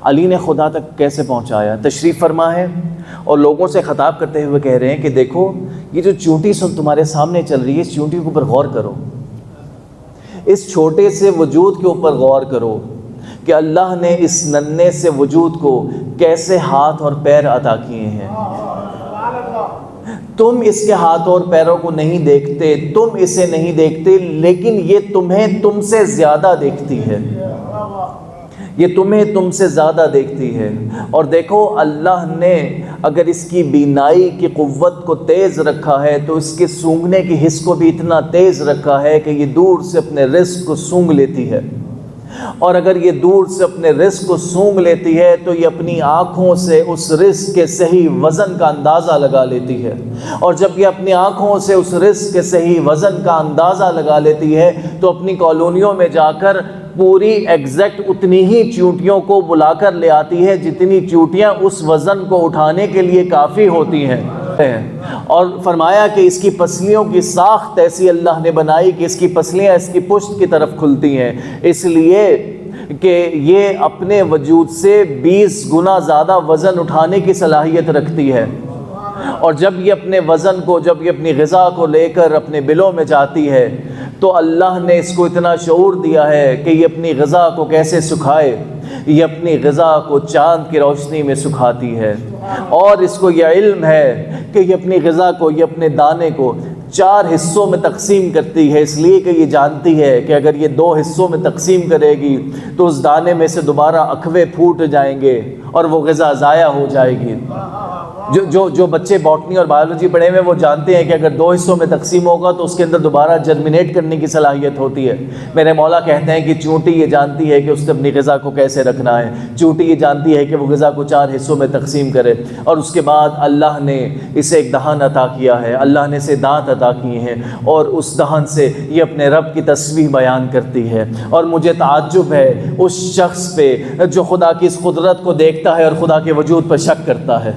علی نے خدا تک کیسے پہنچایا؟ تشریف فرما ہے اور لوگوں سے خطاب کرتے ہوئے کہہ رہے ہیں کہ دیکھو یہ جو چونٹی تمہارے سامنے چل رہی ہے، اس چونٹی کے اوپر غور کرو، اس چھوٹے سے وجود کے اوپر غور کرو کہ اللہ نے اس ننھے سے وجود کو کیسے ہاتھ اور پیر عطا کیے ہیں۔ تم اس کے ہاتھوں اور پیروں کو نہیں دیکھتے، تم اسے نہیں دیکھتے، لیکن یہ تمہیں تم سے زیادہ دیکھتی ہے، یہ تمہیں تم سے زیادہ دیکھتی ہے۔ اور دیکھو اللہ نے اگر اس کی بینائی کی قوت کو تیز رکھا ہے تو اس کے سونگھنے کی حس کو بھی اتنا تیز رکھا ہے کہ یہ دور سے اپنے رزق کو سونگھ لیتی ہے، اور اگر یہ دور سے اپنے رزق کو سونگھ لیتی ہے تو یہ اپنی آنکھوں سے اس رزق کے صحیح وزن کا اندازہ لگا لیتی ہے، اور جب یہ اپنی آنکھوں سے اس رزق کے صحیح وزن کا اندازہ لگا لیتی ہے تو اپنی کالونیوں میں جا کر پوری ایگزیکٹ اتنی ہی چونٹیوں کو بلا کر لے آتی ہے جتنی چونٹیاں اس وزن کو اٹھانے کے لیے کافی ہوتی ہیں۔ اور فرمایا کہ اس کی پسلیوں کی ساخت ایسی اللہ نے بنائی کہ اس کی پسلیاں اس کی پشت کی طرف کھلتی ہیں، اس لیے کہ یہ اپنے وجود سے 20 گنا زیادہ وزن اٹھانے کی صلاحیت رکھتی ہے۔ اور جب یہ اپنے وزن کو، جب یہ اپنی غذا کو لے کر اپنے بلوں میں جاتی ہے تو اللہ نے اس کو اتنا شعور دیا ہے کہ یہ اپنی غذا کو کیسے سکھائے، یہ اپنی غذا کو چاند کی روشنی میں سکھاتی ہے، اور اس کو یہ علم ہے کہ یہ اپنی غذا کو، یہ اپنے دانے کو 4 حصوں میں تقسیم کرتی ہے، اس لیے کہ یہ جانتی ہے کہ اگر یہ 2 حصوں میں تقسیم کرے گی تو اس دانے میں سے دوبارہ اکھوے پھوٹ جائیں گے اور وہ غذا ضائع ہو جائے گی۔ جو بچے باٹنی اور بایولوجی پڑھے ہوئے وہ جانتے ہیں کہ اگر 2 حصوں میں تقسیم ہوگا تو اس کے اندر دوبارہ جرمینیٹ کرنے کی صلاحیت ہوتی ہے۔ میرے مولا کہتے ہیں کہ چونٹی یہ جانتی ہے کہ اس نے اپنی غذا کو کیسے رکھنا ہے، چونٹی یہ جانتی ہے کہ وہ غذا کو 4 حصوں میں تقسیم کرے، اور اس کے بعد اللہ نے اسے ایک دہن عطا کیا ہے، اللہ نے اسے دانت عطا کیے ہیں، اور اس دہن سے یہ اپنے رب کی تسبیح بیان کرتی ہے۔ اور مجھے تعجب ہے اس شخص پہ جو خدا کی اس قدرت کو دیکھتا ہے اور خدا کے وجود پر شک کرتا ہے۔